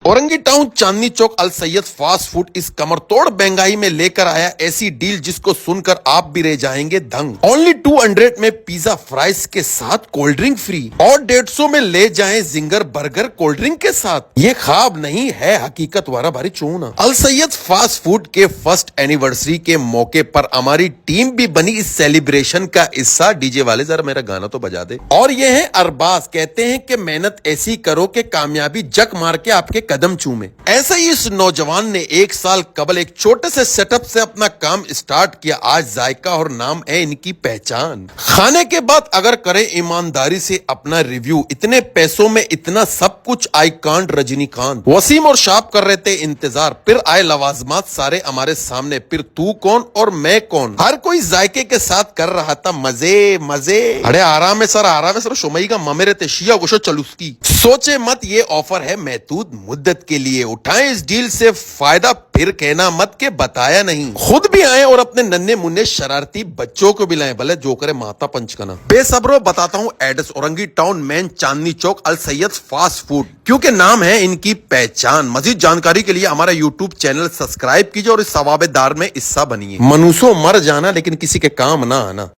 Orangi town Chandni Chowk अल Syed fast food इस कमरतोड़ महंगाई में लेकर आया ऐसी डील जिसको सुनकर आप भी रह जाएंगे दंग। ओनली 200 में पिज्जा फ्राइज के साथ कोल्ड ड्रिंक फ्री और 150 में ले जाएं जिंगर बर्गर कोल्ड ड्रिंक के साथ। ये ख्वाब नहीं है हकीकत वारा भारी चूना। अल सैयद फास्ट फूड के फर्स्ट एनिवर्सरी के मौके पर हमारी टीम भी बनी इस सेलिब्रेशन का हिस्सा। डीजे वाले जरा मेरा गाना तो बजा दे। और ये है अरबाज, कहते हैं कि मेहनत ऐसी करो कि कामयाबी जक मार के आपके कदम चूमे। ऐसे ही इस नौजवान ने 1 साल कबल एक छोटे से सेटअप से अपना काम स्टार्ट किया। आज जायका और नाम है इनकी पहचान। खाने के बाद अगर करें ईमानदारी से अपना रिव्यू, इतने पैसों में इतना सब कुछ आई कांट रजनीकांत। वसीम और शाप कर रहे थे इंतजार, फिर आए लवाजमात सारे हमारे सामने। फिर तू कौन और मैं कौन, हर कोई जायके के साथ कर रहा था मजे मजे। अरे आराम है सर शुमई का ममेरे ते शिया गुशो चलुस्की। सोचे मत ये ऑफर है महदूद मुद्दत के लिए, उठाएं इस डील से फायदा, फिर कहना मत के बताया नहीं। खुद भी आए और अपने नन्हे मुन्ने शरारती बच्चों को भी लाएं, भले जो करे माता पंचकना। बेसब्रो बताता हूँ address, Orangi town main Chandni Chowk अल सैयद फास्ट फूड, क्योंकि नाम है इनकी पहचान। मजीद जानकारी के लिए हमारा यूट्यूब चैनल सब्सक्राइब कीजिए और इस सवाबेदार में हिस्सा बनिए। मनुष्यों मर जाना लेकिन किसी के काम ना आना।